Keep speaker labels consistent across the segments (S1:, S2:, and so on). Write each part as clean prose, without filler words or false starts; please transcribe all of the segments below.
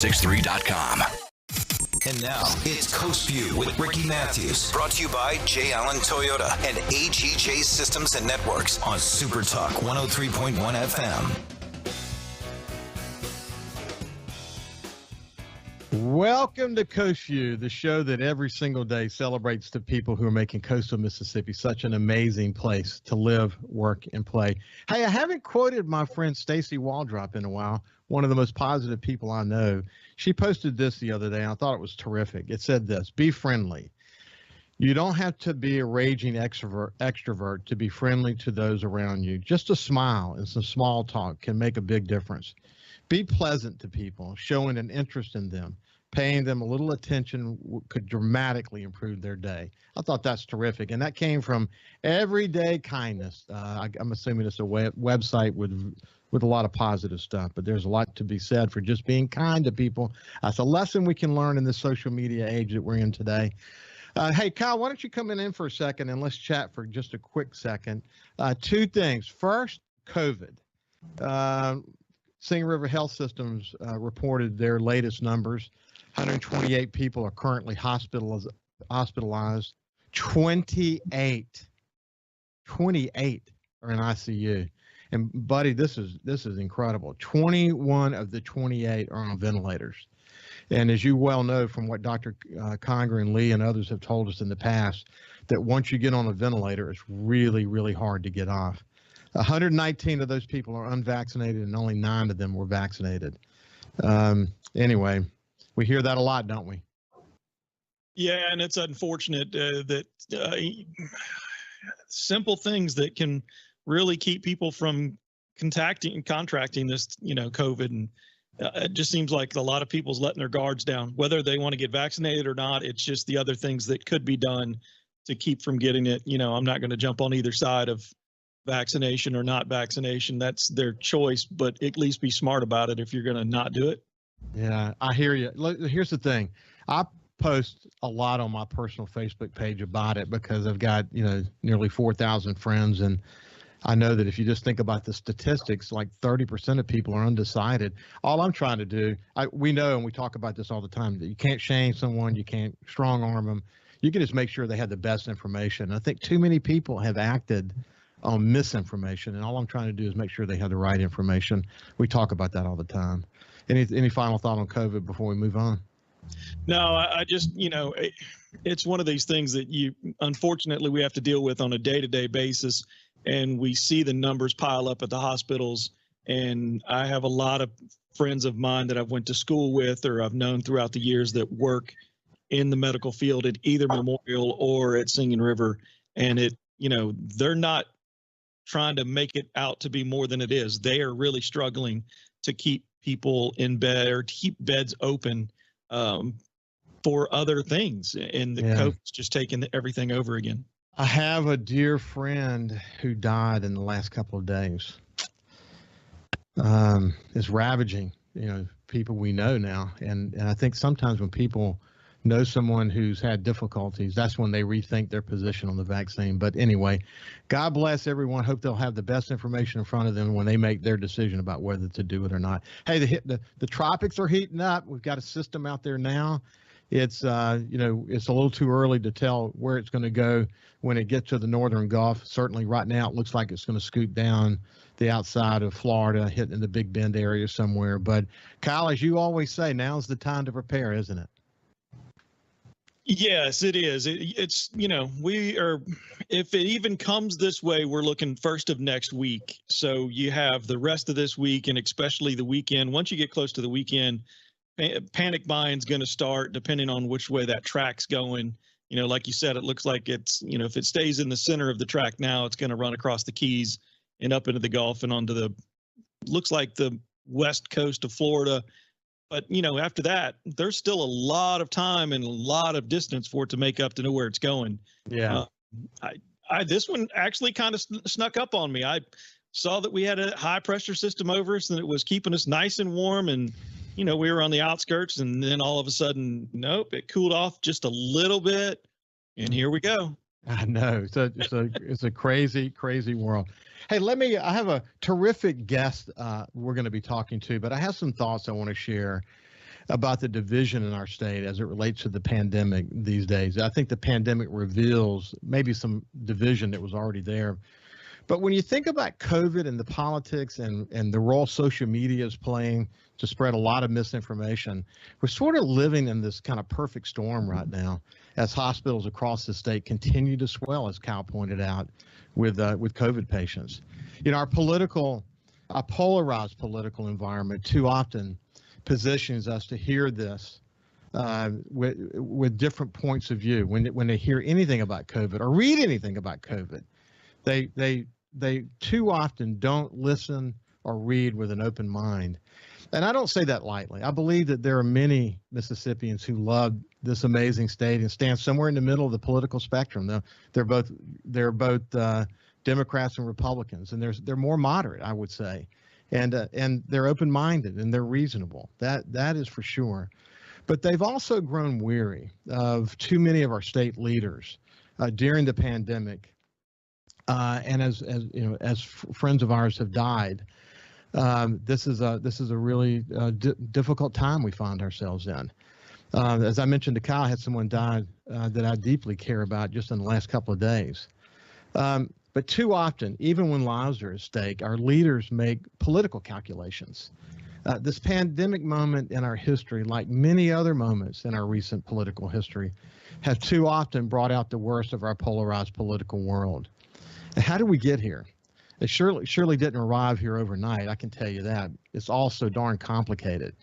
S1: 1063.com.
S2: And now, it's Coast Vue with Ricky Mathews. Brought to you by J. Allen Toyota and AGJ Systems and Networks on SuperTalk 103.1 FM.
S3: Welcome to Coast Vue, the show that every single day celebrates the people who are making coastal Mississippi such an amazing place to live, work, and play. Hey, I haven't quoted my friend Stacy Waldrop in a while, one of the most positive people I know. She posted this the other day, and I thought it was terrific. It said this: be friendly. You don't have to be a raging extrovert to be friendly to those around you. Just a smile and some small talk can make a big difference. Be pleasant to people, showing an interest in them. Paying them a little attention could dramatically improve their day. I thought that's terrific. And that came from Everyday Kindness. I'm assuming it's a website with a lot of positive stuff, but there's a lot to be said for just being kind to people. That's a lesson we can learn in this social media age that we're in today. Hey, Kyle, why don't you come in for a second and let's chat for just a quick second. Two things. First, COVID. Singing River Health Systems reported their latest numbers. 128 people are currently hospitalized. 28 are in ICU. And buddy, this is incredible. 21 of the 28 are on ventilators. And as you well know from what Dr. Conger and Lee and others have told us in the past, that once you get on a ventilator, it's really, really hard to get off. 119 of those people are unvaccinated, and only 9 of them were vaccinated. Anyway, we hear that a lot, don't we?
S4: Yeah, and it's unfortunate that simple things that can really keep people from contracting this, COVID. And it just seems like a lot of people's letting their guards down, whether they want to get vaccinated or not. It's just the other things that could be done to keep from getting it. I'm not going to jump on either side of vaccination or not vaccination. That's their choice, but at least be smart about it if you're going to not do it.
S3: Yeah, I hear you. Look, here's the thing. I post a lot on my personal Facebook page about it because I've got, nearly 4,000 friends. And I know that if you just think about the statistics, like 30% of people are undecided. All I'm trying to do, we know, and we talk about this all the time, that you can't shame someone, you can't strong arm them. You can just make sure they have the best information. I think too many people have acted on misinformation, and all I'm trying to do is make sure they have the right information. We talk about that all the time. Any final thought on COVID before we move on?
S4: No, I just, it's one of these things that unfortunately, we have to deal with on a day-to-day basis, and we see the numbers pile up at the hospitals. And I have a lot of friends of mine that I've went to school with or I've known throughout the years that work in the medical field at either Memorial or at Singing River. And they're not trying to make it out to be more than it is. They are really struggling to keep people in bed or to keep beds open for other things. And the COVID's just taking everything over again.
S3: I have a dear friend who died in the last couple of days. It's ravaging, people we know now. And I think sometimes when people know someone who's had difficulties, that's when they rethink their position on the vaccine. But anyway, God bless everyone. Hope they'll have the best information in front of them when they make their decision about whether to do it or not. Hey, the tropics are heating up. We've got a system out there now. It's, it's a little too early to tell where it's going to go when it gets to the northern Gulf. Certainly right now, it looks like it's going to scoot down the outside of Florida, hitting the Big Bend area somewhere. But Kyle, as you always say, now's the time to prepare, isn't it?
S4: Yes, it is. It's, we are, if it even comes this way, we're looking first of next week. So you have the rest of this week and especially the weekend. Once you get close to the weekend, panic buying's going to start depending on which way that track's going. Like you said, it looks like it's, if it stays in the center of the track now, it's going to run across the Keys and up into the Gulf and onto looks like the west coast of Florida. But, after that, there's still a lot of time and a lot of distance for it to make up to know where it's going.
S3: Yeah.
S4: This one actually kind of snuck up on me. I saw that we had a high pressure system over us and it was keeping us nice and warm. And, we were on the outskirts and then all of a sudden, nope, it cooled off just a little bit. And here we go.
S3: I know. It's a crazy, crazy world. Hey, I have a terrific guest we're going to be talking to, but I have some thoughts I want to share. about the division in our state as it relates to the pandemic these days. I think the pandemic reveals maybe some division that was already there. But when you think about COVID and the politics and the role social media is playing to spread a lot of misinformation, we're sort of living in this kind of perfect storm right now as hospitals across the state continue to swell, as Kyle pointed out, with COVID patients. You know, our polarized political environment too often positions us to hear this with different points of view. When they hear anything about COVID or read anything about COVID, they too often don't listen or read with an open mind. And I don't say that lightly. I believe that there are many Mississippians who love this amazing state and stand somewhere in the middle of the political spectrum. They're both Democrats and Republicans, and they're more moderate, I would say, and they're open-minded and they're reasonable. That is for sure. But they've also grown weary of too many of our state leaders during the pandemic. And as you know, as friends of ours have died, this is a really difficult time we find ourselves in. As I mentioned to Kyle, I had someone die that I deeply care about just in the last couple of days. But too often, even when lives are at stake, our leaders make political calculations. This pandemic moment in our history, like many other moments in our recent political history, have too often brought out the worst of our polarized political world. How did we get here? It surely didn't arrive here overnight, I can tell you that. It's all so darn complicated.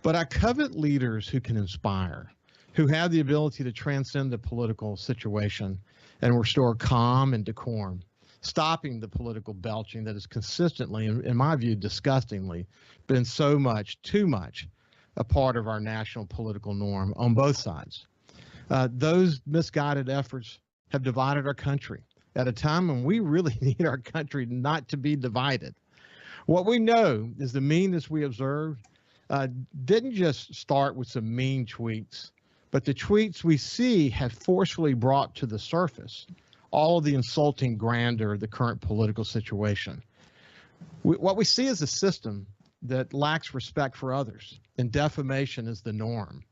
S3: But I covet leaders who can inspire, who have the ability to transcend the political situation and restore calm and decorum, stopping the political belching that has consistently, in my view, disgustingly, been so much, too much, a part of our national political norm on both sides. Those misguided efforts have divided our country at a time when we really need our country not to be divided. What we know is the meanness we observed didn't just start with some mean tweets, but the tweets we see have forcefully brought to the surface all of the insulting grandeur of the current political situation. What we see is a system that lacks respect for others, and defamation is the norm.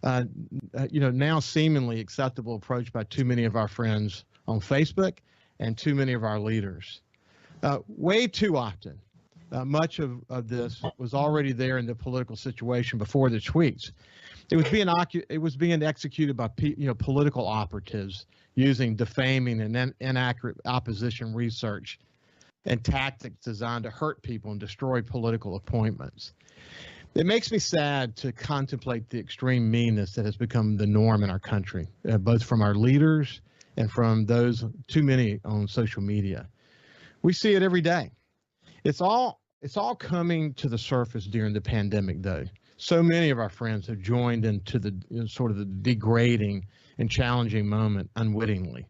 S3: Now seemingly acceptable approach by too many of our friends on Facebook and too many of our leaders. Way too often, much of this was already there in the political situation before the tweets. It was being executed by political operatives using defaming and inaccurate opposition research and tactics designed to hurt people and destroy political appointments. It makes me sad to contemplate the extreme meanness that has become the norm in our country, both from our leaders and from those too many on social media. We see it every day. It's all coming to the surface during the pandemic, though. So many of our friends have joined into the sort of the degrading and challenging moment unwittingly.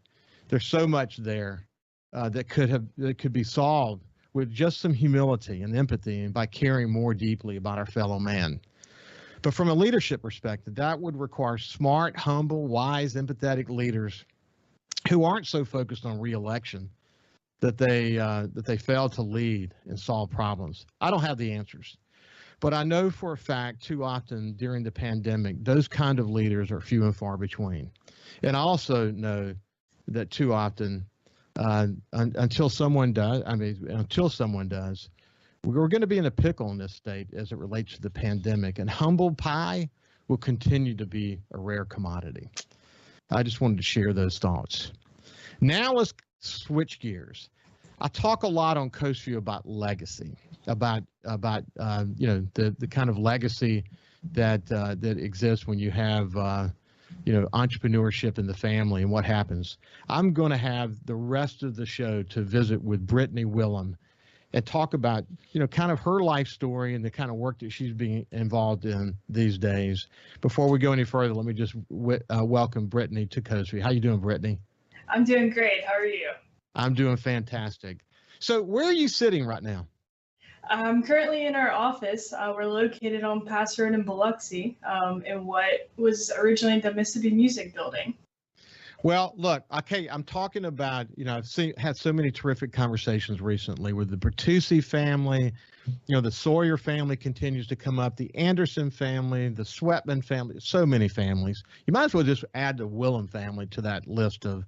S3: There's so much there that could be solved with just some humility and empathy and by caring more deeply about our fellow man. But from a leadership perspective, that would require smart, humble, wise, empathetic leaders who aren't so focused on re-election that they fail to lead and solve problems. I don't have the answers, but I know for a fact too often during the pandemic, those kind of leaders are few and far between. And I also know that too often, until someone does, we're going to be in a pickle in this state as it relates to the pandemic, and humble pie will continue to be a rare commodity. I just wanted to share those thoughts. Now let's switch gears. I talk a lot on Coast Vue about legacy, about the kind of legacy that exists when you have entrepreneurship in the family and what happens. I'm going to have the rest of the show to visit with Brittany Wilem and talk about kind of her life story and the kind of work that she's being involved in these days. Before we go any further, let me just welcome Brittany to Coast Vue. How you doing, Brittany?
S1: I'm doing great. How are you?
S3: I'm doing fantastic. So where are you sitting right now?
S1: I'm currently in our office. We're located on Pass Road in Biloxi, in what was originally the Mississippi Music Building.
S3: Well, look, okay, I'm talking about, I've had so many terrific conversations recently with the Bertucci family. The Sawyer family continues to come up, the Anderson family, the Sweatman family, so many families. You might as well just add the Wilem family to that list of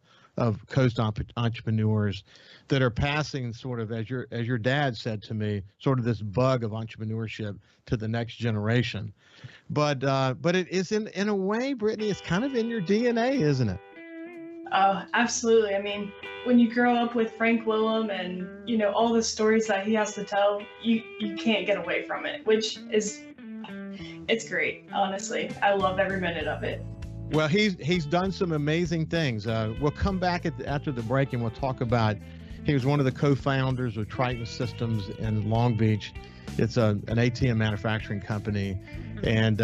S3: Coast entrepreneurs that are passing sort of, as your dad said to me, sort of this bug of entrepreneurship to the next generation. But it is in a way, Brittany, it's kind of in your DNA, isn't it?
S1: Oh, absolutely. I mean, when you grow up with Frank Wilem and, all the stories that he has to tell, you can't get away from it, which it's great, honestly. I love every minute of it.
S3: Well, he's done some amazing things. We'll come back after the break and we'll talk about, he was one of the co-founders of Triton Systems in Long Beach. It's an ATM manufacturing company. And,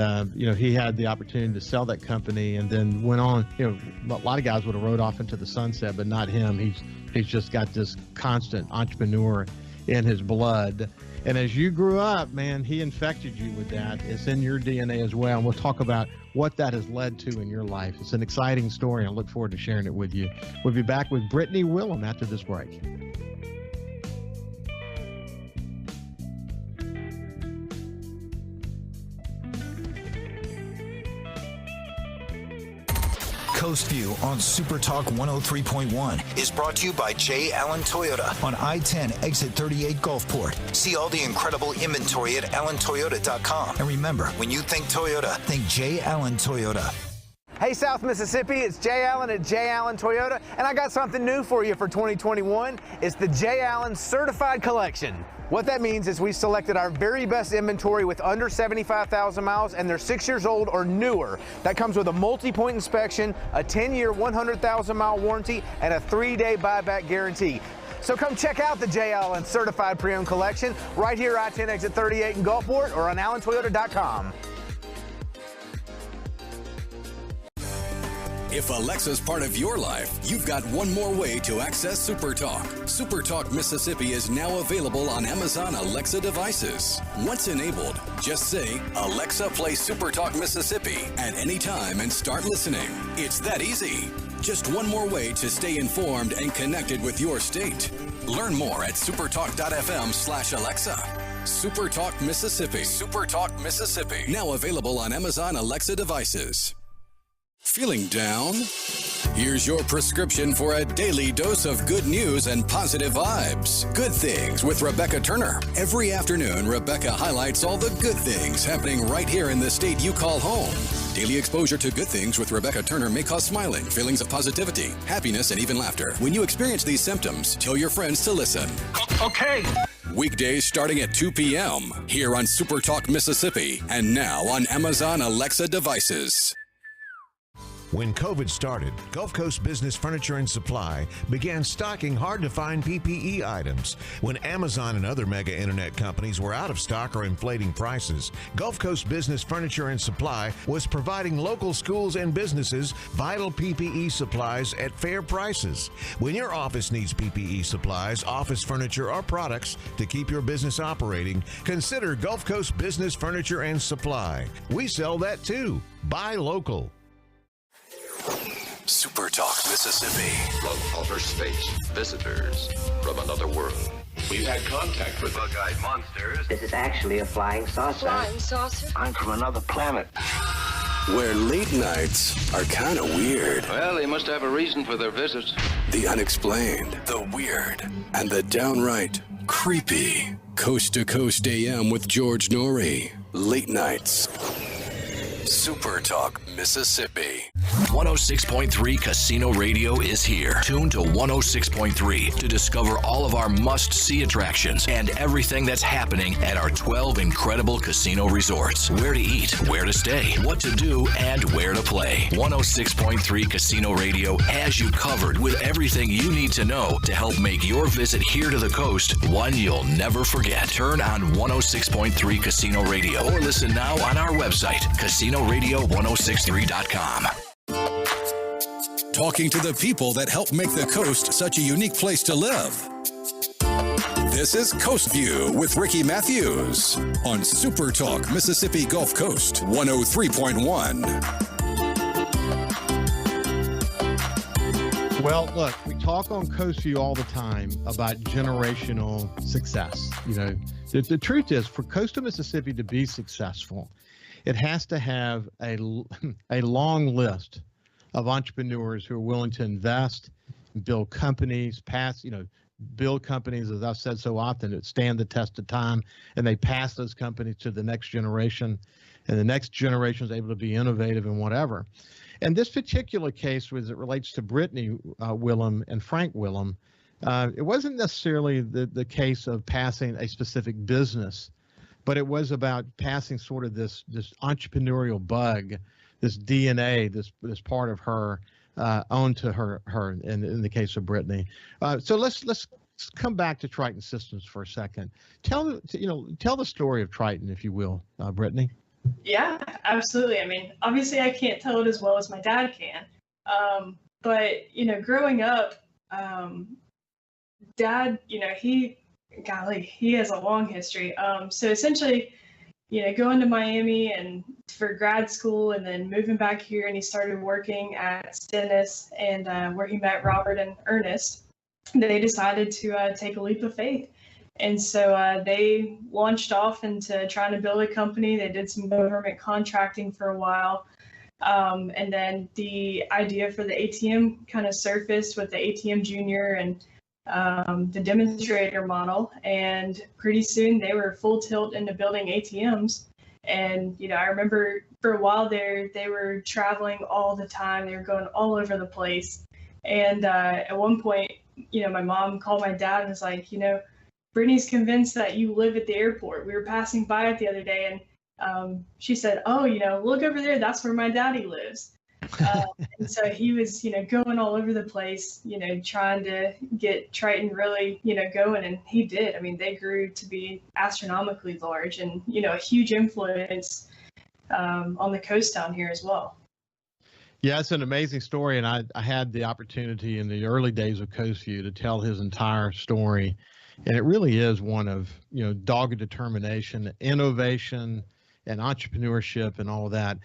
S3: he had the opportunity to sell that company and then went on, a lot of guys would have rode off into the sunset, but not him. He's just got this constant entrepreneur in his blood. And as you grew up, man, he infected you with that. It's in your DNA as well. And we'll talk about what that has led to in your life. It's an exciting story. I look forward to sharing it with you. We'll be back with Brittany Wilem after this break.
S2: Coast Vue on SuperTalk 103.1 is brought to you by J. Allen Toyota on I-10 exit 38 Gulfport. See all the incredible inventory at allentoyota.com. And remember, when you think Toyota, think J. Allen Toyota.
S5: Hey, South Mississippi, it's Jay Allen at Jay Allen Toyota, and I got something new for you for 2021. It's the Jay Allen Certified Collection. What that means is we selected our very best inventory with under 75,000 miles, and they're 6 years old or newer. That comes with a multi-point inspection, a 10-year, 100,000-mile warranty, and a 3-day buyback guarantee. So come check out the Jay Allen Certified Pre-Owned Collection right here, I-10 exit 38 in Gulfport, or on allentoyota.com.
S6: If Alexa's part of your life, you've got one more way to access SuperTalk. SuperTalk Mississippi is now available on Amazon Alexa devices. Once enabled, just say, Alexa, play SuperTalk Mississippi at any time and start listening. It's that easy. Just one more way to stay informed and connected with your state. Learn more at supertalk.fm/Alexa. SuperTalk Mississippi. SuperTalk Mississippi. Now available on Amazon Alexa devices. Feeling down? Here's your prescription for a daily dose of good news and positive vibes. Good Things with Rebecca Turner. Every afternoon, Rebecca highlights all the good things happening right here in the state you call home. Daily exposure to Good Things with Rebecca Turner may cause smiling, feelings of positivity, happiness, and even laughter. When you experience these symptoms, tell your friends to listen. Okay. Weekdays starting at 2 p.m. here on SuperTalk Mississippi and now on Amazon Alexa devices.
S7: When COVID started, Gulf Coast Business Furniture and Supply began stocking hard-to-find PPE items. When Amazon and other mega internet companies were out of stock or inflating prices, Gulf Coast Business Furniture and Supply was providing local schools and businesses vital PPE supplies at fair prices. When your office needs PPE supplies, office furniture, or products to keep your business operating, consider Gulf Coast Business Furniture and Supply. We sell that too. Buy local.
S6: SuperTalk Mississippi.
S8: From outer space, visitors from another world. We've had contact with bug-eyed monsters.
S9: This is actually a flying saucer.
S10: Flying saucer?
S8: I'm from another planet.
S6: Where late nights are kind of weird.
S8: Well, they must have a reason for their visits.
S6: The unexplained, the weird, and the downright creepy. Coast to Coast AM with George Norrie. Late nights. SuperTalk Mississippi.
S11: 106.3 Casino Radio is here. Tune to 106.3 to discover all of our must-see attractions and everything that's happening at our 12 incredible casino resorts. Where to eat, where to stay, what to do, and where to play. 106.3 Casino Radio has you covered with everything you need to know to help make your visit here to the coast one you'll never forget. Turn on 106.3 Casino Radio or listen now on our website, CasinoRadio1063.com.
S6: Talking to the people that help make the coast such a unique place to live. This is Coast Vue with Ricky Mathews on SuperTalk Mississippi Gulf Coast 103.1.
S3: Well, look, we talk on Coast Vue all the time about generational success. You know, the truth is, for coastal Mississippi to be successful, it has to have a long list of entrepreneurs who are willing to invest, build companies, build companies, as I've said so often, that stand the test of time, and they pass those companies to the next generation, and the next generation is able to be innovative and whatever. And this particular case, as it relates to Brittany Wilem and Frank Wilem, it wasn't necessarily the case of passing a specific business, but it was about passing sort of this entrepreneurial bug, this DNA, this part of her onto her in the case of Brittany. So let's come back to Triton Systems for a second. Tell the story of Triton, if you will, Brittany.
S1: Yeah, absolutely. I mean, obviously I can't tell it as well as my dad can. But, growing up, Dad, he has a long history. So essentially, going to Miami and for grad school and then moving back here, and he started working at Stennis and where he met Robert and Ernest. They decided to take a leap of faith. And so they launched off into trying to build a company. They did some government contracting for a while. And then the idea for the ATM kind of surfaced with the ATM Junior and the demonstrator model. And pretty soon they were full tilt into building ATMs. And, I remember for a while there, they were traveling all the time. They were going all over the place. And at one point, my mom called my dad and was like, Brittany's convinced that you live at the airport. We were passing by it the other day, and she said, "Oh, look over there. That's where my daddy lives." And so he was, going all over the place, trying to get Triton really, going, and he did. I mean, they grew to be astronomically large, and a huge influence on the coast down here as well.
S3: Yeah, it's an amazing story, and I had the opportunity in the early days of Coast Vue to tell his entire story. And it really is one of, dogged determination, innovation, and entrepreneurship and all of that.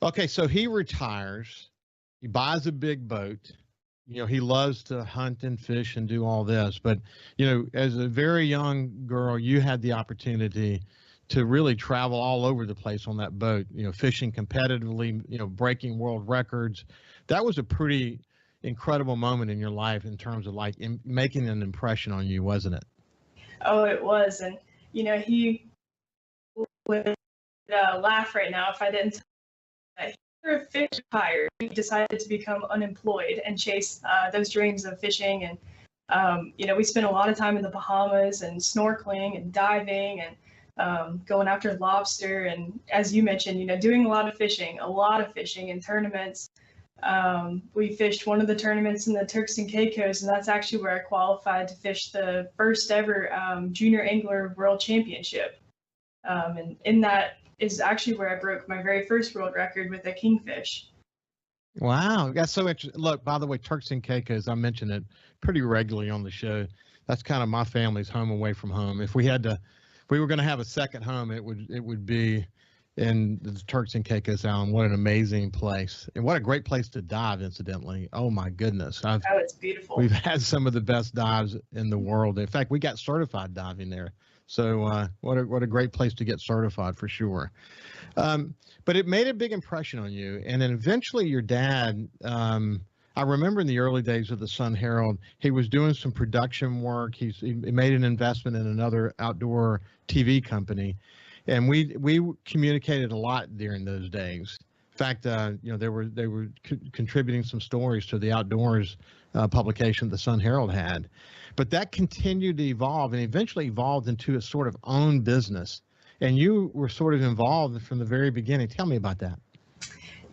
S3: Okay, so he retires. He buys a big boat. He loves to hunt and fish and do all this. But, as a very young girl, you had the opportunity to really travel all over the place on that boat, fishing competitively, breaking world records. That was a pretty incredible moment in your life in terms of making an impression on you, wasn't it?
S1: Oh, it was. And, he would laugh right now if I didn't tell him that he was a fish retired. He decided to become unemployed and chase those dreams of fishing. And, we spent a lot of time in the Bahamas and snorkeling and diving and going after lobster. And as you mentioned, doing a lot of fishing in tournaments. We fished one of the tournaments in the Turks and Caicos, and that's actually where I qualified to fish the first ever Junior Angler World Championship. And in that is actually where I broke my very first world record with a kingfish.
S3: Wow, that's so interesting. Look, by the way, Turks and Caicos, I mention it pretty regularly on the show. That's kind of my family's home away from home. If we were going to have a second home, it would be in the Turks and Caicos Island. What an amazing place, and what a great place to dive, incidentally. Oh my goodness.
S1: It's beautiful.
S3: We've had some of the best dives in the world. In fact, we got certified diving there. So what a great place to get certified for sure. But it made a big impression on you. And then eventually your dad, I remember in the early days of the Sun Herald, he was doing some production work. He made an investment in another outdoor TV company. And we communicated a lot during those days. In fact, they were contributing some stories to the outdoors publication the Sun Herald had. But that continued to evolve and eventually evolved into a sort of own business. And you were sort of involved from the very beginning. Tell me about that.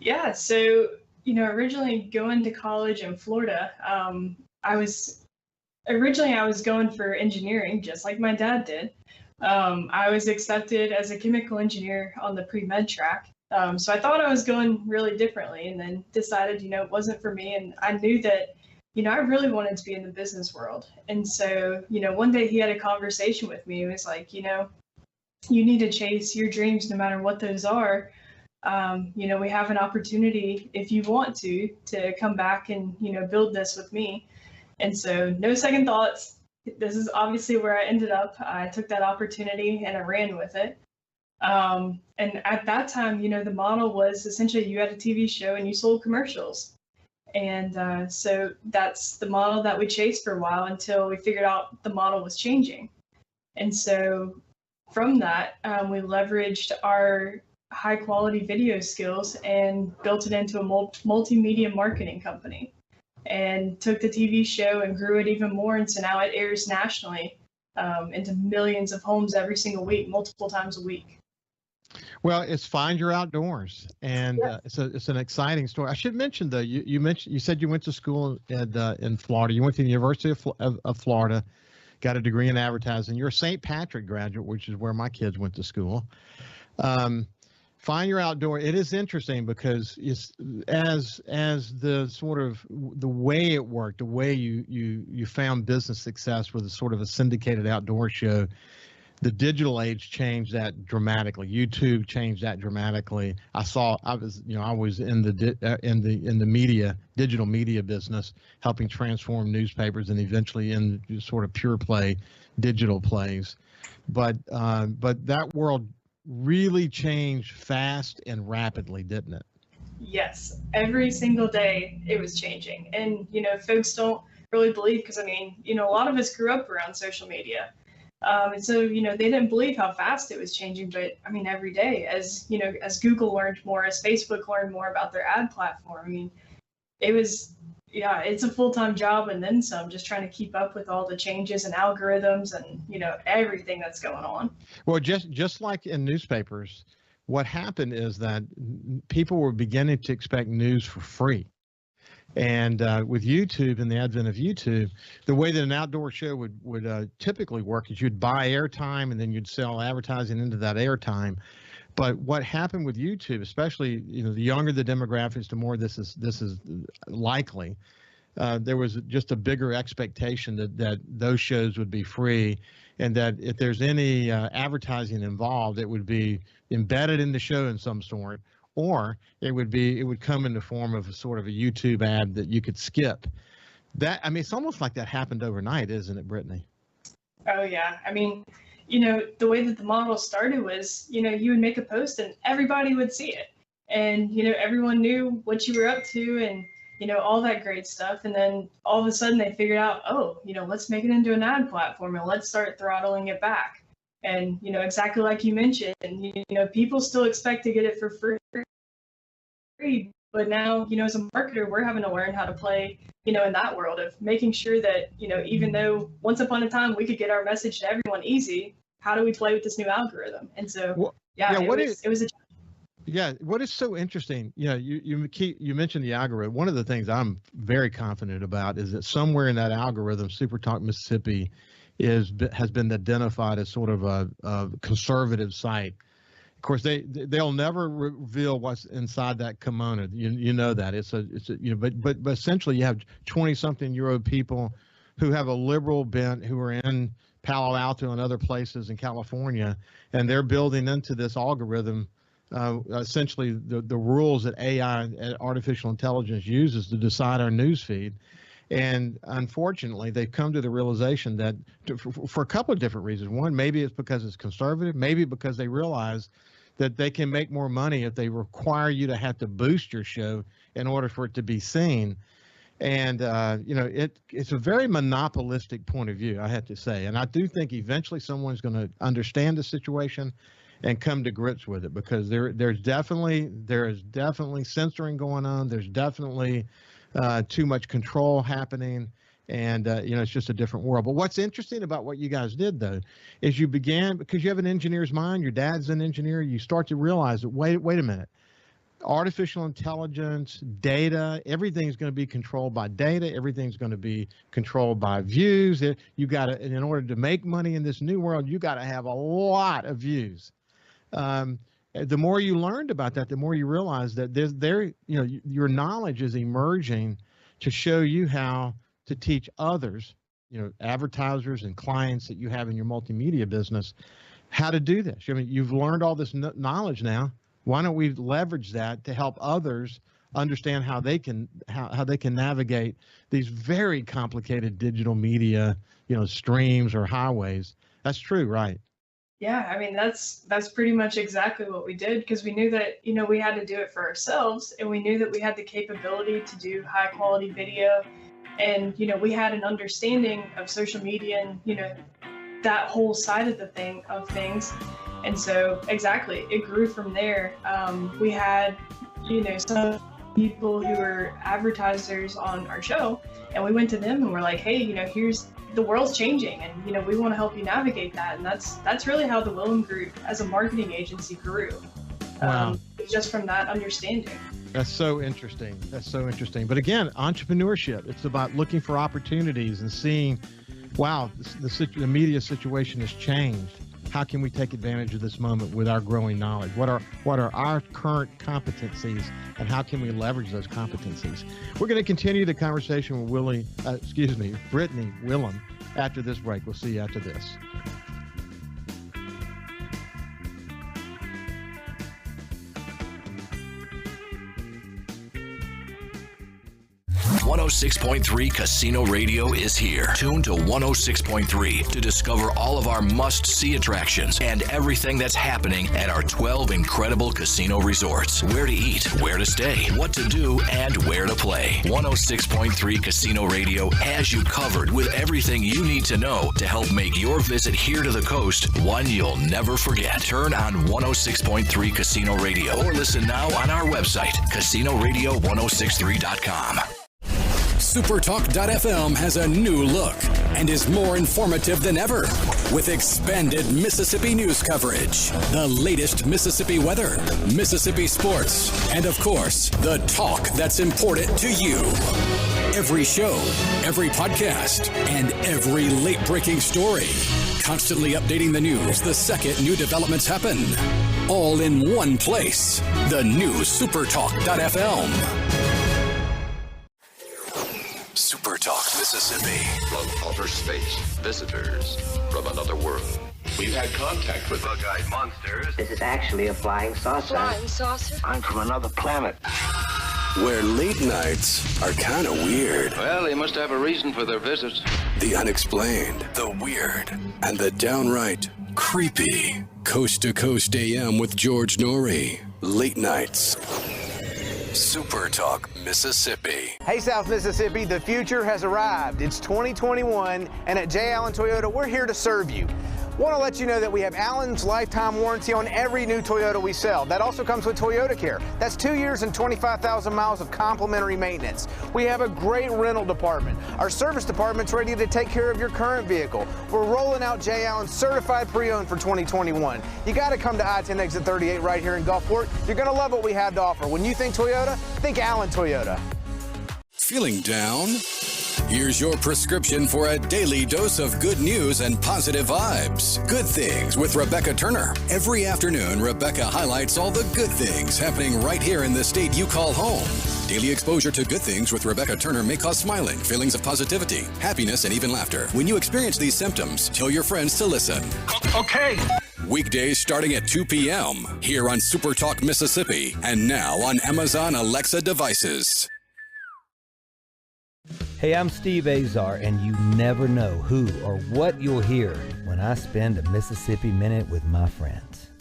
S1: Yeah, so, originally going to college in Florida, I was going for engineering, just like my dad did. I was accepted as a chemical engineer on the pre-med track. So I thought I was going really differently, and then decided, it wasn't for me. And I knew that, I really wanted to be in the business world. And so, one day he had a conversation with me. It was like, you need to chase your dreams no matter what those are. we have an opportunity, if you want to come back and, build this with me. And so no second thoughts. This is obviously where I ended up. I took that opportunity and I ran with it. And at that time, the model was essentially you had a TV show and you sold commercials. And so that's the model that we chased for a while until we figured out the model was changing. And so from that, we leveraged our high quality video skills and built it into a multimedia marketing company, and took the TV show and grew it even more. And so now it airs nationally into millions of homes every single week, multiple times a week.
S3: Well, it's Find Your Outdoors, and it's an exciting story. I should mention though, you said you went to school in Florida. You went to the University of Florida, got a degree in advertising. You're a St. Patrick graduate, which is where my kids went to school. Find Your Outdoor. It is interesting because it's as the sort of the way it worked, the way you found business success with a sort of a syndicated outdoor show. The digital age changed that dramatically. YouTube changed that dramatically. I was in the digital media business, helping transform newspapers and eventually in sort of pure play digital plays. But that world really changed fast and rapidly, didn't it?
S1: Yes, every single day it was changing. And, folks don't really believe, because a lot of us grew up around social media. And so, they didn't believe how fast it was changing. But every day as Google learned more, as Facebook learned more about their ad platform, it's a full-time job and then some, just trying to keep up with all the changes and algorithms and, everything that's going on.
S3: Well, just like in newspapers, what happened is that people were beginning to expect news for free. And with YouTube and the advent of YouTube, the way that an outdoor show would typically work is you'd buy airtime and then you'd sell advertising into that airtime. But what happened with YouTube, especially the younger the demographics, the more this is likely. There was just a bigger expectation that those shows would be free, and that if there's any advertising involved, it would be embedded in the show in some sort, or it would come in the form of a sort of a YouTube ad that you could skip. It's almost like that happened overnight, isn't it, Brittany?
S1: Oh yeah, the way that the model started was, you would make a post and everybody would see it, and everyone knew what you were up to and all that great stuff. And then all of a sudden they figured out, let's make it into an ad platform and let's start throttling it back. And, exactly like you mentioned, people still expect to get it for free. But now, as a marketer, we're having to learn how to play, in that world of making sure that, even though once upon a time we could get our message to everyone easy, how do we play with this new algorithm? And so, it was a challenge.
S3: Yeah, what is so interesting, you mentioned the algorithm. One of the things I'm very confident about is that somewhere in that algorithm, SuperTalk Mississippi has been identified as sort of a conservative site. Of course, they'll never reveal what's inside that kimono. You know that but essentially you have 20-something-year-old people who have a liberal bent, who are in Palo Alto and other places in California, and they're building into this algorithm essentially the rules that AI, artificial intelligence, uses to decide our news feed. And unfortunately, they've come to the realization that for a couple of different reasons. One, maybe it's because it's conservative, maybe because they realize that they can make more money if they require you to have to boost your show in order for it to be seen. And, it's a very monopolistic point of view, I have to say. And I do think eventually someone's going to understand the situation and come to grips with it, because there is definitely censoring going on. There's definitely too much control happening, and it's just a different world. But what's interesting about what you guys did, though, is you began, because you have an engineer's mind, your dad's an engineer, you start to realize that wait a minute, artificial intelligence, data, everything's going to be controlled by data, everything's going to be controlled by views. You got to, in order to make money in this new world, you got to have a lot of views. The more you learned about that, the more you realize that your knowledge is emerging to show you how to teach others, advertisers and clients that you have in your multimedia business, how to do this. You've learned all this knowledge now. Why don't we leverage that to help others understand how they can navigate these very complicated digital media, streams or highways? That's true, right?
S1: Yeah, I mean, that's pretty much exactly what we did, because we knew that, we had to do it for ourselves, and we knew that we had the capability to do high quality video. And, we had an understanding of social media and, that whole side of things. And so exactly, it grew from there. We had, some people who were advertisers on our show, and we went to them and we're like, hey, here's the world's changing, and we want to help you navigate that. And that's really how the Wilem Group as a marketing agency grew.
S3: Wow.
S1: Just from that understanding.
S3: That's so interesting. But again, entrepreneurship, it's about looking for opportunities and seeing, wow, the media situation has changed. How can we take advantage of this moment with our growing knowledge? What are our current competencies, and how can we leverage those competencies? We're going to continue the conversation with Brittany Wilem after this break. We'll see you after this.
S11: 106.3 Casino Radio is here. Tune to 106.3 to discover all of our must-see attractions and everything that's happening at our 12 incredible casino resorts. Where to eat, where to stay, what to do, and where to play. 106.3 Casino Radio has you covered with everything you need to know to help make your visit here to the coast one you'll never forget. Turn on 106.3 Casino Radio or listen now on our website, CasinoRadio1063.com.
S6: SuperTalk.fm has a new look and is more informative than ever with expanded Mississippi news coverage, the latest Mississippi weather, Mississippi sports, and of course, the talk that's important to you. Every show, every podcast, and every late-breaking story. Constantly updating the news the second new developments happen. All in one place. The new SuperTalk.fm.
S11: SuperTalk Mississippi.
S8: From outer space, visitors from another world. We've had contact with bug-eyed monsters.
S9: This is actually a flying saucer.
S10: Flying saucer?
S8: I'm from another planet.
S6: Where late nights are kind of weird.
S8: Well, they must have a reason for their visit.
S6: The unexplained, the weird, and the downright creepy. Coast to Coast AM with George Norrie. Late nights.
S11: SuperTalk Mississippi.
S5: Hey, South Mississippi, the future has arrived. It's 2021, and at J. Allen Toyota, we're here to serve you. Want to let you know that we have Allen's lifetime warranty on every new Toyota we sell. That also comes with Toyota Care. That's 2 years and 25,000 miles of complimentary maintenance. We have a great rental department. Our service department's ready to take care of your current vehicle. We're rolling out J. Allen certified pre-owned for 2021. You got to come to I-10 exit 38 right here in Gulfport. You're going to love what we have to offer. When you think Toyota, think Allen Toyota.
S6: Feeling down? Here's your prescription for a daily dose of good news and positive vibes. Good Things with Rebecca Turner. Every afternoon, Rebecca highlights all the good things happening right here in the state you call home. Daily exposure to Good Things with Rebecca Turner may cause smiling, feelings of positivity, happiness, and even laughter. When you experience these symptoms, tell your friends to listen.
S11: Okay.
S6: Weekdays starting at 2 p.m. here on SuperTalk Mississippi and now on Amazon Alexa devices.
S12: Hey, I'm Steve Azar, and you never know who or what you'll hear when I spend a Mississippi Minute with my friends.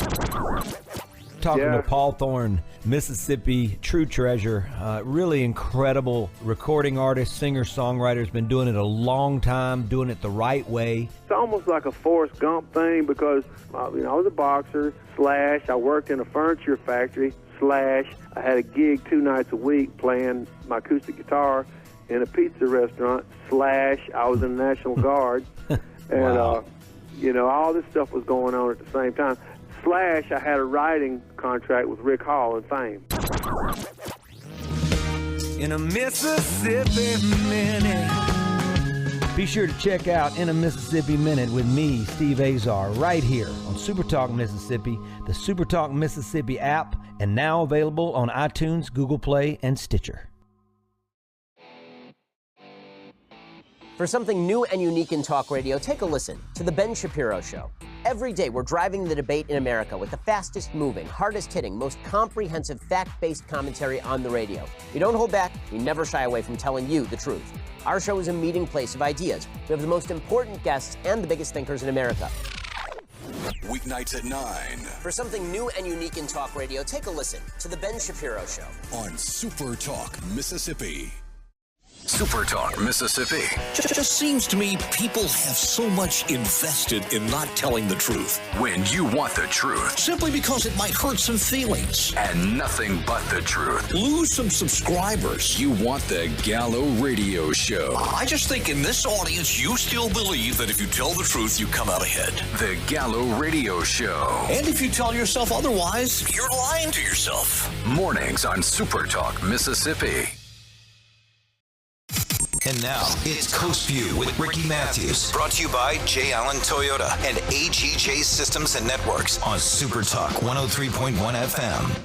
S12: Talking to Paul Thorne, Mississippi true treasure, really incredible recording artist, singer, songwriter, has been doing it a long time, doing it the right way.
S13: It's almost like a Forrest Gump thing because, I was a boxer, / I worked in a furniture factory, / I had a gig 2 nights a week playing my acoustic guitar in a pizza restaurant, / I was in the National Guard, and,
S12: wow.
S13: All this stuff was going on at the same time. / I had a writing contract with Rick Hall and Fame.
S12: In a Mississippi Minute. Be sure to check out In a Mississippi Minute with me, Steve Azar, right here on SuperTalk Mississippi, the SuperTalk Mississippi app, and now available on iTunes, Google Play, and Stitcher.
S10: For something new and unique in talk radio, take a listen to The Ben Shapiro Show. Every day, we're driving the debate in America with the fastest moving, hardest hitting, most comprehensive, fact-based commentary on the radio. We don't hold back. We never shy away from telling you the truth. Our show is a meeting place of ideas. We have the most important guests and the biggest thinkers in America.
S6: Weeknights at 9.
S10: For something new and unique in talk radio, take a listen to The Ben Shapiro Show
S6: on SuperTalk Mississippi.
S11: SuperTalk Mississippi.
S14: Just seems to me people have so much invested in not telling the truth.
S11: When you want the truth.
S14: Simply because it might hurt some feelings.
S11: And nothing but the truth.
S14: Lose some subscribers.
S6: You want the Gallo Radio Show.
S14: I just think in this audience, you still believe that if you tell the truth, you come out ahead.
S11: The Gallo Radio Show.
S14: And if you tell yourself otherwise, you're lying to yourself.
S11: Mornings on SuperTalk Mississippi. And now, it's Coast Vue with Ricky Mathews. Brought to you by J. Allen Toyota and AGJ Systems and Networks on SuperTalk 103.1 FM.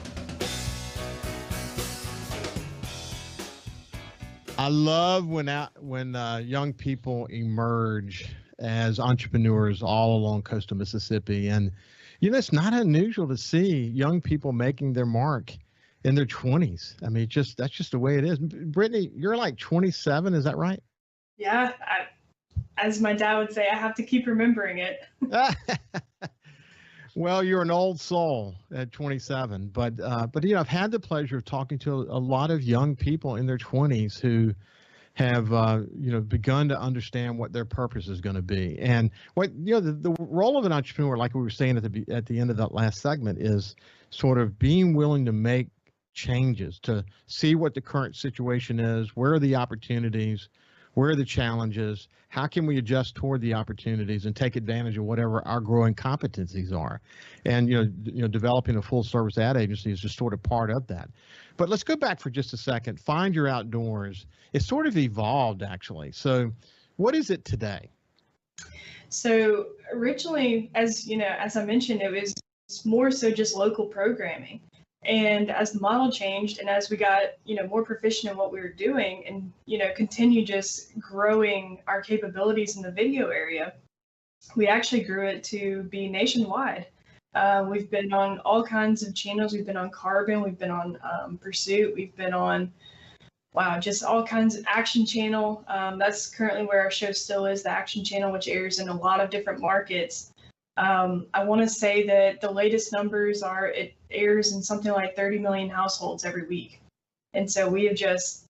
S3: I love when young people emerge as entrepreneurs all along coastal Mississippi. And, you know, it's not unusual to see young people making their mark in their 20s. I mean, that's just the way it is. Brittany, you're like 27, is that right?
S1: Yeah, as my dad would say, I have to keep remembering it.
S3: Well, you're an old soul at 27, but you know, I've had the pleasure of talking to a lot of young people in their 20s who have begun to understand what their purpose is going to be. And what the role of an entrepreneur, like we were saying at the end of that last segment, is sort of being willing to make changes, to see what the current situation is, where are the opportunities, where are the challenges, how can we adjust toward the opportunities and take advantage of whatever our growing competencies are. And developing a full service ad agency is just sort of part of that. But let's go back for just a second. Find Your Outdoors. It's sort of evolved, actually. So what is it today?
S1: So originally, as I mentioned, it was more so just local programming. And as the model changed and as we got, more proficient in what we were doing and, continue just growing our capabilities in the video area, we actually grew it to be nationwide. We've been on all kinds of channels. We've been on Carbon. We've been on Pursuit. We've been on, just all kinds of Action Channel. That's currently where our show still is, the Action Channel, which airs in a lot of different markets. I want to say that the latest numbers are it airs in something like 30 million households every week. And so we have just,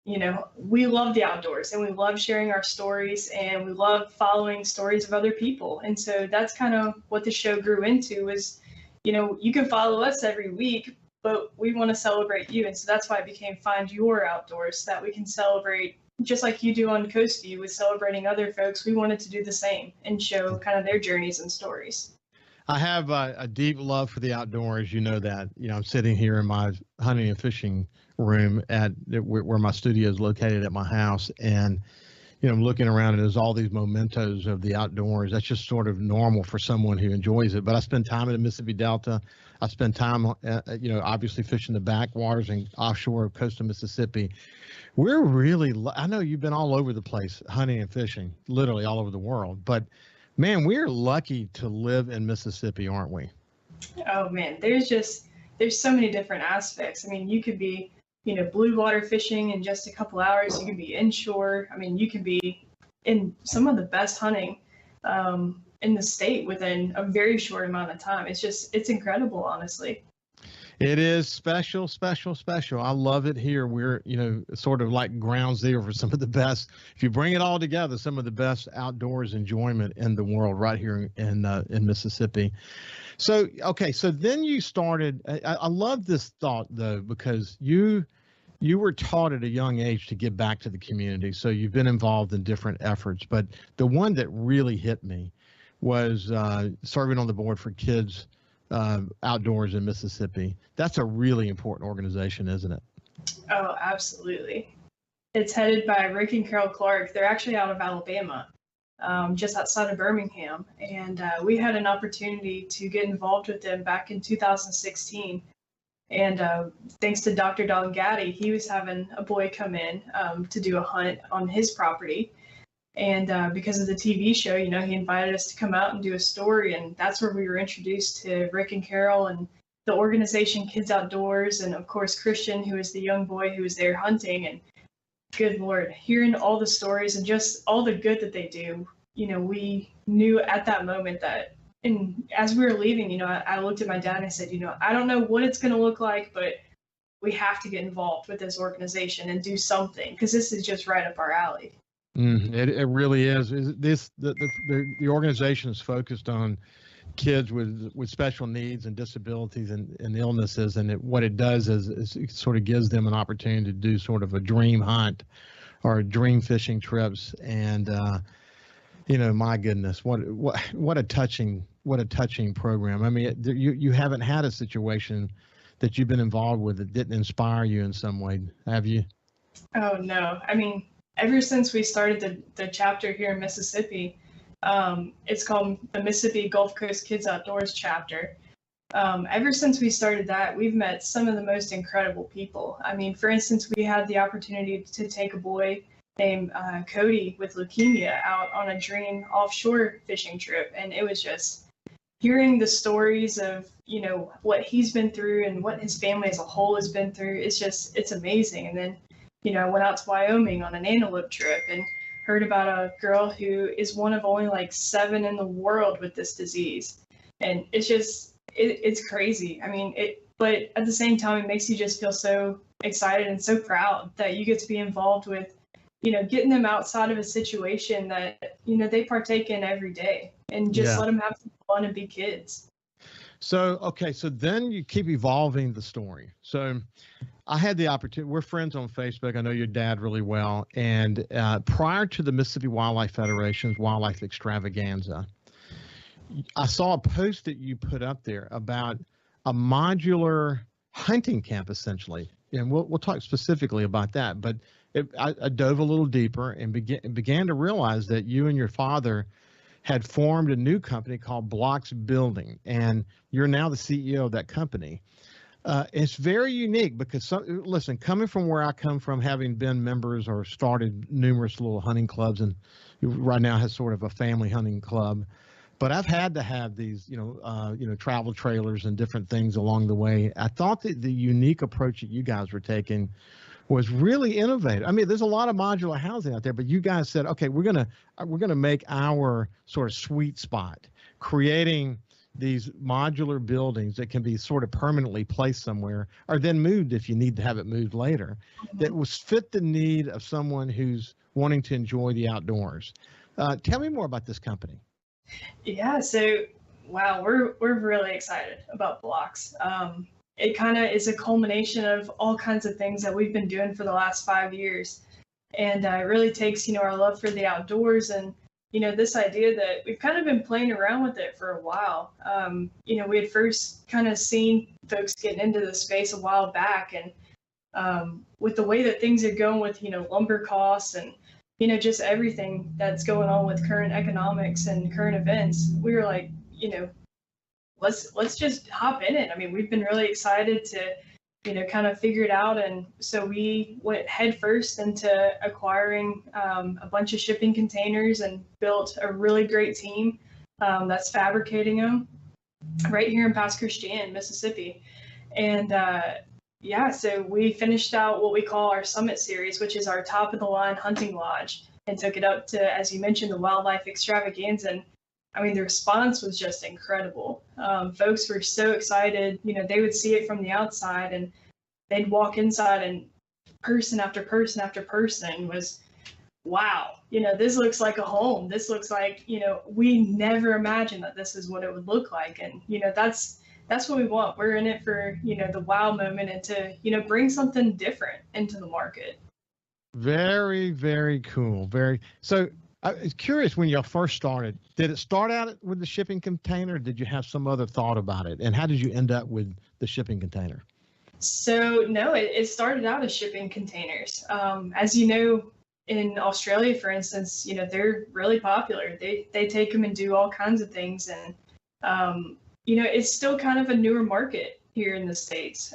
S1: we love the outdoors and we love sharing our stories and we love following stories of other people. And so that's kind of what the show grew into is, you can follow us every week, but we want to celebrate you. And so that's why it became Find Your Outdoors, so that we can celebrate just like you do on Coast Vue with celebrating other folks. We wanted to do the same and show kind of their journeys and stories.
S3: I have a deep love for the outdoors. You know that. I'm sitting here in my hunting and fishing room where my studio is located at my house, and I'm looking around and there's all these mementos of the outdoors. That's just sort of normal for someone who enjoys it. But I spend time in the Mississippi Delta. I spend time, obviously fishing the backwaters and offshore of coastal Mississippi. We're really, I know you've been all over the place hunting and fishing, literally all over the world, but man, we're lucky to live in Mississippi, aren't we?
S1: Oh man, there's so many different aspects. I mean, you could be, blue water fishing in just a couple hours. You can be inshore. I mean, you can be in some of the best hunting in the state within a very short amount of time. It's incredible, honestly.
S3: It is special, special, special. I love it here. We're, sort of like ground zero for some of the best, if you bring it all together, some of the best outdoors enjoyment in the world right here in Mississippi. So, okay. So then you started, I love this thought though, because you were taught at a young age to give back to the community. So you've been involved in different efforts, but the one that really hit me was serving on the board for Kids Outdoors in Mississippi. That's a really important organization, isn't it?
S1: Oh, absolutely. It's headed by Rick and Carol Clark. They're actually out of Alabama, just outside of Birmingham. And we had an opportunity to get involved with them back in 2016. And thanks to Dr. Don Gaddy, he was having a boy come in to do a hunt on his property. And because of the TV show, you know, he invited us to come out and do a story. And that's where we were introduced to Rick and Carol and the organization Kids Outdoors. And of course, Christian, who is the young boy who was there hunting. And good Lord, hearing all the stories and just all the good that they do, you know, we knew at that moment that, and as we were leaving, you know, I looked at my dad and I said, you know, I don't know what it's going to look like, but we have to get involved with this organization and do something, because this is just right up our alley.
S3: It really is. The organization is focused on kids with special needs and disabilities and illnesses, and what it does is it sort of gives them an opportunity to do sort of a dream hunt or dream fishing trips. And you know, my goodness, what a touching program. I mean, you haven't had a situation that you've been involved with that didn't inspire you in some way, have you?
S1: Oh no, I mean, ever since we started the chapter here in Mississippi, it's called the Mississippi Gulf Coast Kids Outdoors chapter. Ever since we started that, we've met some of the most incredible people. I mean, for instance, we had the opportunity to take a boy named Cody with leukemia out on a dream offshore fishing trip. And it was just hearing the stories of, you know, what he's been through and what his family as a whole has been through. It's amazing. And then, you know, I went out to Wyoming on an antelope trip and heard about a girl who is one of only like 7 in the world with this disease. And it's just, it's crazy. I mean, but at the same time, it makes you just feel so excited and so proud that you get to be involved with, you know, getting them outside of a situation that, you know, they partake in every day, and just let them have some fun and be kids.
S3: So, okay. So then you keep evolving the story. So I had the opportunity, we're friends on Facebook. I know your dad really well. And prior to the Mississippi Wildlife Federation's Wildlife Extravaganza, I saw a post that you put up there about a modular hunting camp, essentially. And we'll talk specifically about that. But I dove a little deeper and began to realize that you and your father had formed a new company called Blocks Building, and you're now the CEO of that company. It's very unique because, listen, coming from where I come from, having been members or started numerous little hunting clubs, and right now has sort of a family hunting club, but I've had to have these, travel trailers and different things along the way. I thought that the unique approach that you guys were taking was really innovative. I mean, there's a lot of modular housing out there, but you guys said, okay, we're gonna make our sort of sweet spot, creating these modular buildings that can be sort of permanently placed somewhere, or then moved if you need to have it moved later, that was fit the need of someone who's wanting to enjoy the outdoors. Tell me more about this company.
S1: Yeah, so wow, we're really excited about Blocks. It kind of is a culmination of all kinds of things that we've been doing for the last 5 years. And it really takes, you know, our love for the outdoors and, you know, this idea that we've kind of been playing around with it for a while. You know, we had first kind of seen folks getting into the space a while back. And with the way that things are going with, you know, lumber costs and, you know, just everything that's going on with current economics and current events, we were like, you know, let's just hop in it. I mean, we've been really excited to, you know, kind of figure it out. And so we went headfirst into acquiring a bunch of shipping containers and built a really great team that's fabricating them right here in Pass Christian, Mississippi. And so we finished out what we call our Summit Series, which is our top of the line hunting lodge, and took it up to, as you mentioned, the Wildlife Extravaganza. And I mean, the response was just incredible. Folks were so excited. You know, they would see it from the outside and they'd walk inside, and person after person after person was, wow, you know, this looks like a home. This looks like, you know, we never imagined that this is what it would look like. And, you know, that's what we want. We're in it for, you know, the wow moment and to, you know, bring something different into the market.
S3: Very, very cool. So I was curious, when y'all first started, did it start out with the shipping container? Or did you have some other thought about it? And how did you end up with the shipping container?
S1: So no, it started out as shipping containers. As you know, in Australia, for instance, you know, they're really popular. They take them and do all kinds of things. And, you know, it's still kind of a newer market here in the States.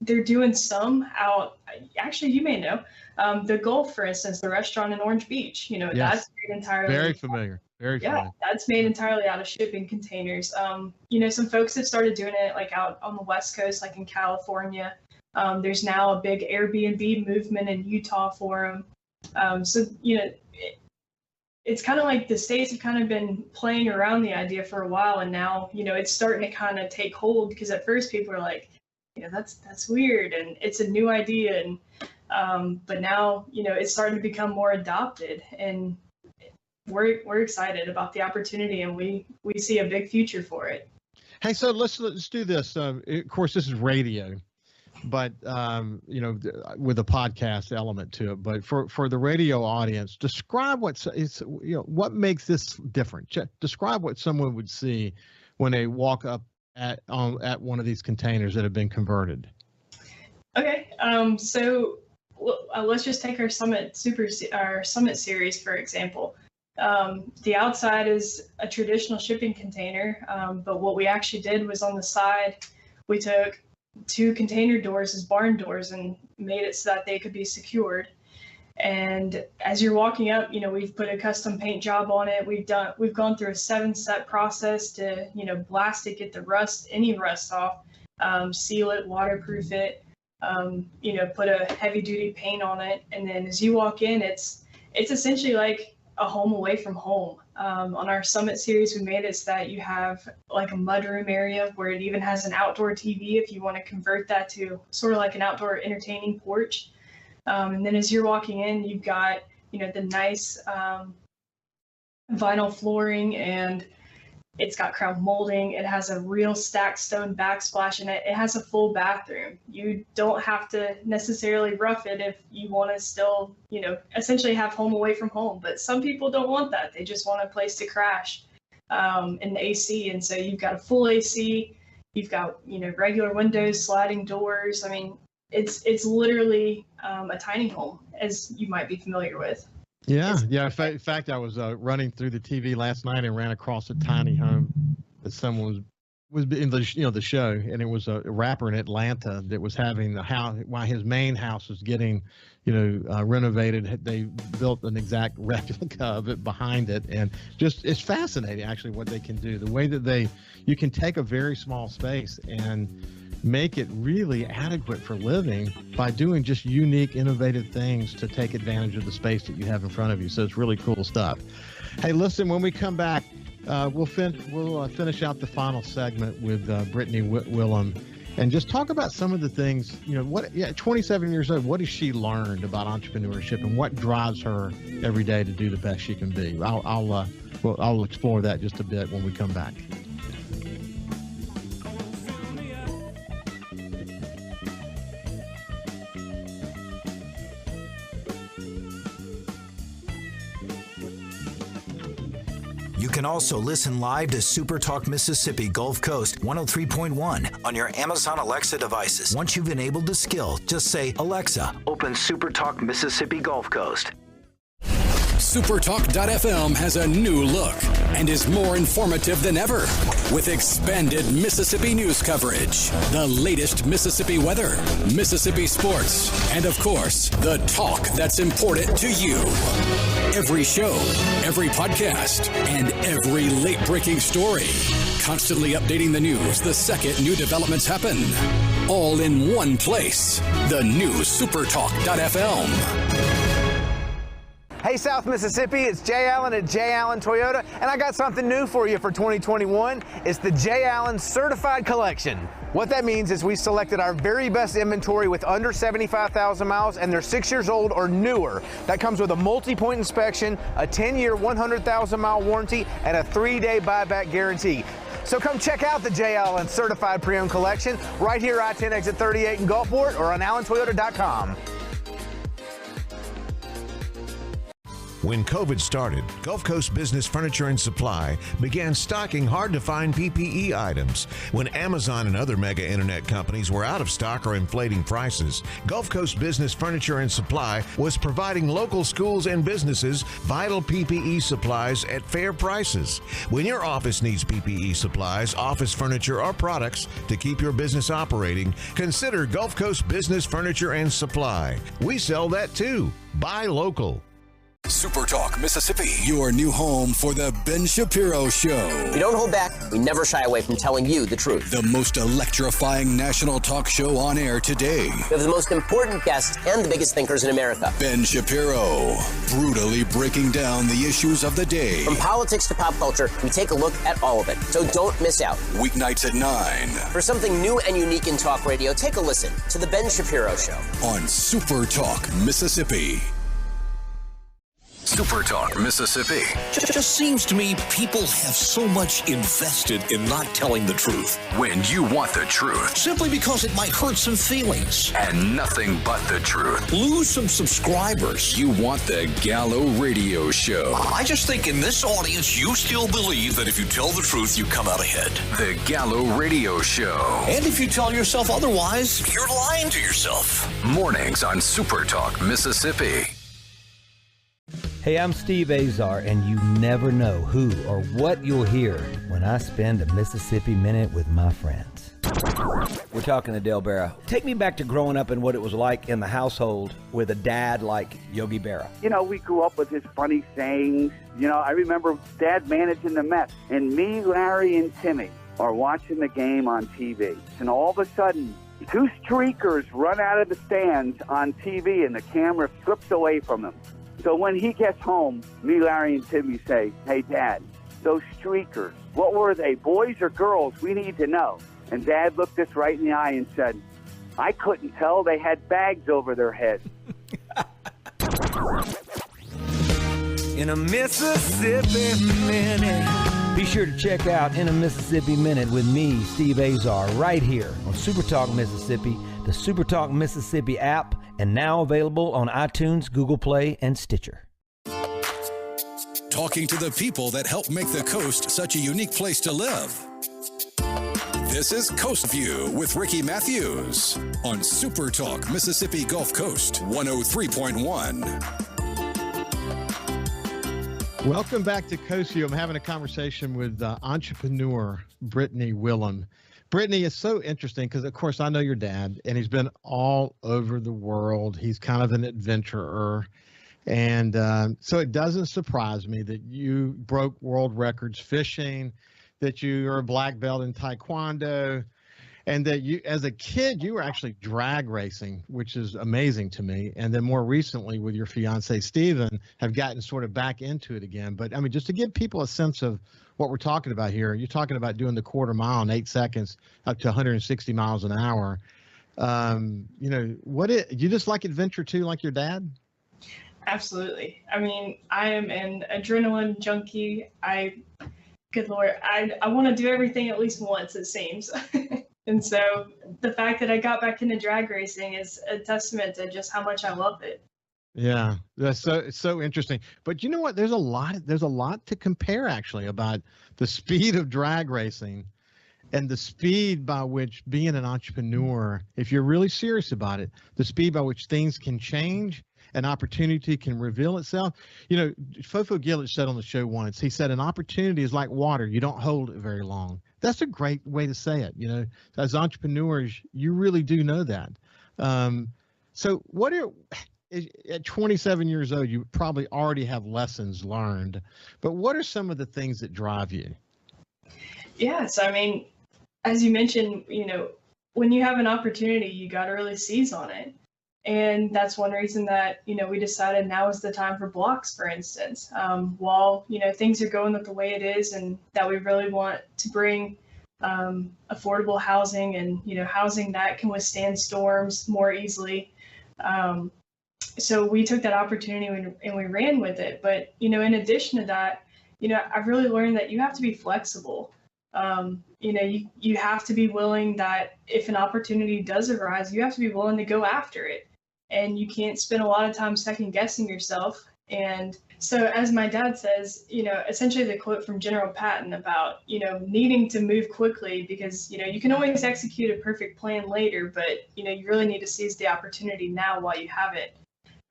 S1: they're doing some out. Actually, you may know the Gulf, for instance, the restaurant in Orange Beach. You know,
S3: Yes.
S1: that's made entirely.
S3: Very familiar. Very familiar.
S1: That's made entirely out of shipping containers. You know, some folks have started doing it like out on the West Coast, like in California. There's now a big Airbnb movement in Utah for them. So, you know, it's kind of like the states have kind of been playing around the idea for a while, and now, you know, it's starting to kind of take hold, because at first people are like, you know, that's weird and it's a new idea, and but now, you know, it's starting to become more adopted, and we're excited about the opportunity, and we see a big future for it.
S3: Hey, so let's do this. Of course, this is radio, but you know, with a podcast element to it. But for the radio audience, describe what makes this different. Describe what someone would see when they walk up at one of these containers that have been converted.
S1: Okay, so let's just take our Summit series, for example. The outside is a traditional shipping container, but what we actually did was on the side, we took 2 container doors as barn doors and made it so that they could be secured. And as you're walking up, you know, we've put a custom paint job on it. We've gone through a 7-step process to, you know, blast it, get any rust off, seal it, waterproof it, you know, put a heavy duty paint on it. And then as you walk in, it's essentially like a home away from home. On our Summit series, we made it so that you have like a mudroom area where it even has an outdoor TV if you want to convert that to sort of like an outdoor entertaining porch. And then as you're walking in, you've got, you know, the nice vinyl flooring, and it's got crown molding. It has a real stacked stone backsplash in it. It has a full bathroom. You don't have to necessarily rough it if you want to still, you know, essentially have home away from home. But some people don't want that. They just want a place to crash in the AC. And so you've got a full AC. You've got, you know, regular windows, sliding doors. I mean, it's literally a tiny home, as you might be familiar with.
S3: Yeah. In fact, I was running through the TV last night and ran across a tiny home that someone was in the show, and it was a rapper in Atlanta that was having the house while his main house was getting, you know, renovated. They built an exact replica of it behind it, and just it's fascinating actually what they can do. The way that you can take a very small space and make it really adequate for living by doing just unique, innovative things to take advantage of the space that you have in front of you. So it's really cool stuff. Hey, listen, when we come back, we'll finish out the final segment with Brittany Wilem and just talk about some of the things, you know, 27 years old, what has she learned about entrepreneurship and what drives her every day to do the best she can be? I'll explore that just a bit when we come back.
S2: You can also listen live to SuperTalk Mississippi Gulf Coast 103.1 on your Amazon Alexa devices. Once you've enabled the skill, just say, Alexa, open SuperTalk Mississippi Gulf Coast.
S6: SuperTalk.fm has a new look and is more informative than ever with expanded Mississippi news coverage, the latest Mississippi weather, Mississippi sports, and of course, the talk that's important to you. Every show, every podcast, and every late-breaking story. Constantly updating the news the second new developments happen. All in one place. The new SuperTalk.fm.
S5: Hey, South Mississippi, it's Jay Allen at Jay Allen Toyota, and I got something new for you for 2021. It's the Jay Allen Certified Collection. What that means is we selected our very best inventory with under 75,000 miles, and they're 6 years old or newer. That comes with a multi-point inspection, a 10-year, 100,000-mile warranty, and a 3-day buyback guarantee. So come check out the Jay Allen Certified Pre-Owned Collection right here, I-10 exit 38 in Gulfport, or on AllenToyota.com.
S7: When COVID started, Gulf Coast Business Furniture and Supply began stocking hard-to-find PPE items. When Amazon and other mega internet companies were out of stock or inflating prices, Gulf Coast Business Furniture and Supply was providing local schools and businesses vital PPE supplies at fair prices. When your office needs PPE supplies, office furniture, or products to keep your business operating, consider Gulf Coast Business Furniture and Supply. We sell that too. Buy local.
S6: SuperTalk Mississippi, your new home for the Ben Shapiro Show.
S10: We don't hold back. We never shy away from telling you the truth.
S6: The most electrifying national talk show on air today.
S10: We have the most important guests and the biggest thinkers in America.
S6: Ben Shapiro, brutally breaking down the issues of the day.
S10: From politics to pop culture, we take a look at all of it. So don't miss out.
S6: Weeknights at 9.
S10: For something new and unique in talk radio, take a listen to The Ben Shapiro Show.
S6: On SuperTalk Mississippi. SuperTalk Mississippi.
S14: Just seems to me people have so much invested in not telling the truth.
S6: When you want the truth.
S14: Simply because it might hurt some feelings.
S6: And nothing but the truth.
S14: Lose some subscribers.
S6: You want the Gallo Radio Show.
S14: I just think in this audience, you still believe that if you tell the truth, you come out ahead.
S6: The Gallo Radio Show.
S14: And if you tell yourself otherwise, you're lying to yourself.
S6: Mornings on SuperTalk Mississippi.
S12: Hey, I'm Steve Azar, and you never know who or what you'll hear when I spend a Mississippi Minute with my friends.
S15: We're talking to Dale Berra. Take me back to growing up and what it was like in the household with a dad like Yogi Berra.
S16: You know, we grew up with his funny sayings. You know, I remember Dad managing the Mets, and me, Larry, and Timmy are watching the game on TV. And all of a sudden, two streakers run out of the stands on TV, and the camera slips away from them. So when he gets home, me, Larry, and Timmy say, "Hey, Dad, those streakers, what were they, boys or girls? We need to know." And Dad looked us right in the eye and said, "I couldn't tell. They had bags over their heads."
S12: In a Mississippi Minute. Be sure to check out In a Mississippi Minute with me, Steve Azar, right here on SuperTalk Mississippi, the SuperTalk Mississippi app, and now available on iTunes, Google Play, and Stitcher.
S6: Talking to the people that help make the coast such a unique place to live. This is Coast Vue with Ricky Mathews on SuperTalk Mississippi Gulf Coast 103.1.
S3: Welcome back to Coast Vue. I'm having a conversation with entrepreneur Brittany Wilem. Brittany, is so interesting because, of course, I know your dad, and he's been all over the world. He's kind of an adventurer. And so it doesn't surprise me that you broke world records fishing, that you are a black belt in Taekwondo, and that you, as a kid, you were actually drag racing, which is amazing to me. And then more recently with your fiance, Steven, have gotten sort of back into it again. But, I mean, just to give people a sense of what we're talking about here, you're talking about doing the quarter mile in 8 seconds up to 160 miles an hour. You know, you just like adventure too, like your dad?
S1: Absolutely. I mean, I am an adrenaline junkie. Good Lord, I want to do everything at least once, it seems. And so the fact that I got back into drag racing is a testament to just how much I love it.
S3: Yeah, that's so interesting. But you know what? There's a lot to compare actually about the speed of drag racing and the speed by which being an entrepreneur, if you're really serious about it, the speed by which things can change, an opportunity can reveal itself. You know, Fofo Gillett said on the show once, he said, an opportunity is like water. You don't hold it very long. That's a great way to say it. You know, as entrepreneurs, you really do know that. So at 27 years old, you probably already have lessons learned, but what are some of the things that drive you?
S1: Yes. I mean, as you mentioned, you know, when you have an opportunity, you got to really seize on it. And that's one reason that, you know, we decided now is the time for blocks, for instance, while, you know, things are going the way it is and that we really want to bring affordable housing and, you know, housing that can withstand storms more easily. So we took that opportunity and we ran with it. But, you know, in addition to that, you know, I've really learned that you have to be flexible. You know, you have to be willing that if an opportunity does arise, you have to be willing to go after it. And you can't spend a lot of time second guessing yourself. And so as my dad says, essentially the quote from General Patton about, needing to move quickly because, you can always execute a perfect plan later, but, you really need to seize the opportunity now while you have it.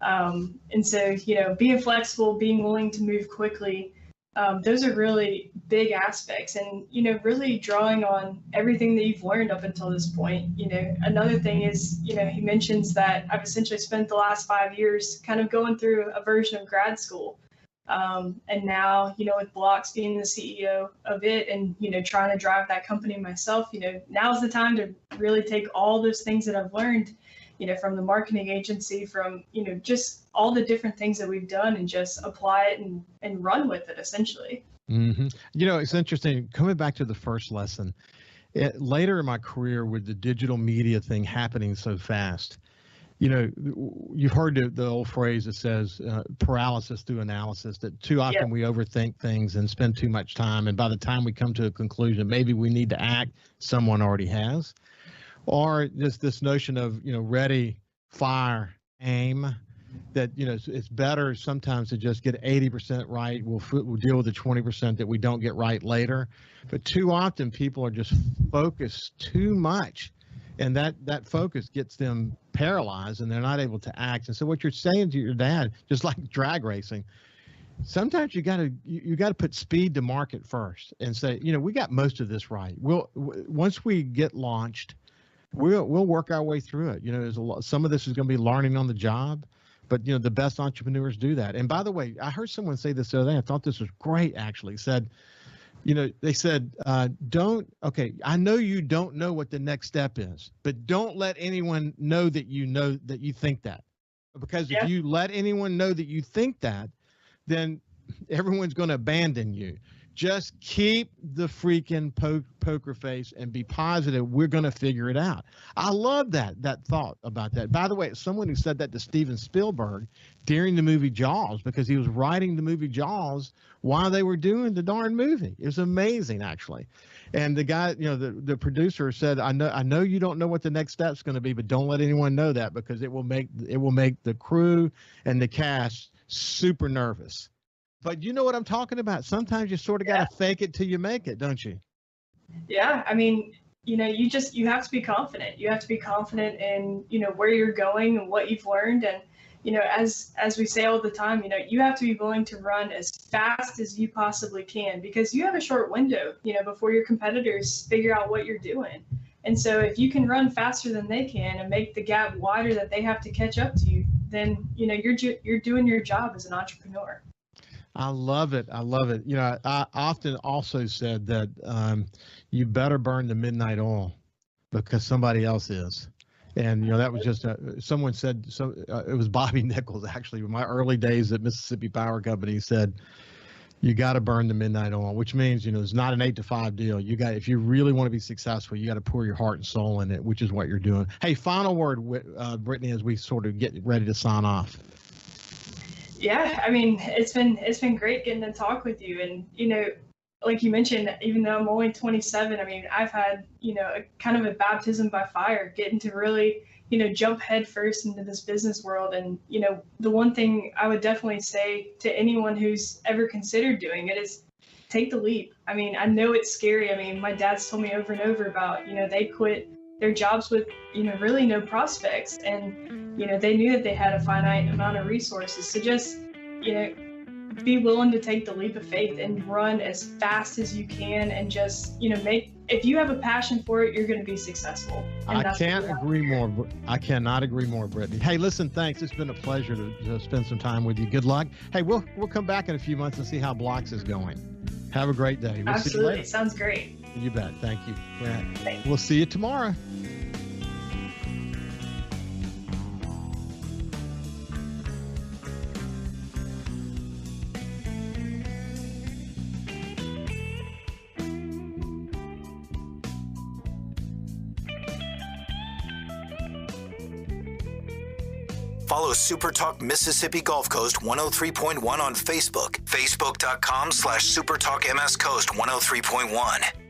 S1: And so, being flexible, being willing to move quickly, those are really big aspects, and, really drawing on everything that you've learned up until this point. Another thing is, he mentions that I've essentially spent the last 5 years kind of going through a version of grad school. And now, with Blocks being the CEO of it and, trying to drive that company myself, now's the time to really take all those things that I've learned, from the marketing agency, from, just all the different things that we've done and just apply it and run with it, essentially.
S3: Mm-hmm. It's interesting, coming back to the first lesson, later in my career with the digital media thing happening so fast, you've heard the old phrase that says paralysis through analysis, that too often we overthink things and spend too much time. And by the time we come to a conclusion, maybe we need to act, someone already has. Or just this notion of, ready, fire, aim, that, it's better sometimes to just get 80% right. We'll deal with the 20% that we don't get right later. But too often people are just focused too much. And that focus gets them paralyzed and they're not able to act. And so what you're saying to your dad, just like drag racing, sometimes you got to put speed to market first and say, we got most of this right. Once we get launched, we'll work our way through it. There's some of this is going to be learning on the job, but the best entrepreneurs do that. And by the way, I heard someone say this the other day. I thought this was great, actually. Said, they said, I know you don't know what the next step is, but don't let anyone know that you think that. Because if you let anyone know that you think that, then everyone's going to abandon you. Just keep the freaking poker face and be positive. We're going to figure it out. I love that thought about that. By the way, it's someone who said that to Steven Spielberg during the movie Jaws, because he was writing the movie Jaws while they were doing the darn movie. It was amazing, actually. And the guy, the producer said, I know you don't know what the next step's going to be, but don't let anyone know that, because it will make the crew and the cast super nervous. But you know what I'm talking about. Sometimes you sort of got to fake it till you make it, don't you?
S1: Yeah. I mean, you have to be confident. You have to be confident in, where you're going and what you've learned. And, as we say all the time, you have to be willing to run as fast as you possibly can, because you have a short window, before your competitors figure out what you're doing. And so if you can run faster than they can and make the gap wider that they have to catch up to you, then, you're doing your job as an entrepreneur.
S3: I love it. I love it. I often also said that you better burn the midnight oil because somebody else is. And, that was just someone said, it was Bobby Nichols, actually, in my early days at Mississippi Power Company, said, you got to burn the midnight oil, which means, it's not an 8 to 5 deal. If you really want to be successful, you got to pour your heart and soul in it, which is what you're doing. Hey, final word, Brittany, as we sort of get ready to sign off.
S1: Yeah, I mean, it's been great getting to talk with you. And, like you mentioned, even though I'm only 27, I mean, I've had, a kind of a baptism by fire, getting to really, jump headfirst into this business world. And, the one thing I would definitely say to anyone who's ever considered doing it is take the leap. I mean, I know it's scary. I mean, my dad's told me over and over about, they quit their jobs with, really no prospects. And, they knew that they had a finite amount of resources. So just, be willing to take the leap of faith and run as fast as you can, and just, if you have a passion for it, you're going to be successful.
S3: I can't agree more. I cannot agree more, Brittany. Hey, listen, thanks. It's been a pleasure to spend some time with you. Good luck. Hey, we'll come back in a few months and see how Blocks is going. Have a great day. We'll
S1: Absolutely.
S3: See you later.
S1: Sounds great.
S3: You bet. Thank you.
S1: Thanks.
S3: We'll see you tomorrow.
S2: Follow SuperTalk Mississippi Gulf Coast 103.1 on Facebook. Facebook.com/SuperTalk MS Coast 103.1.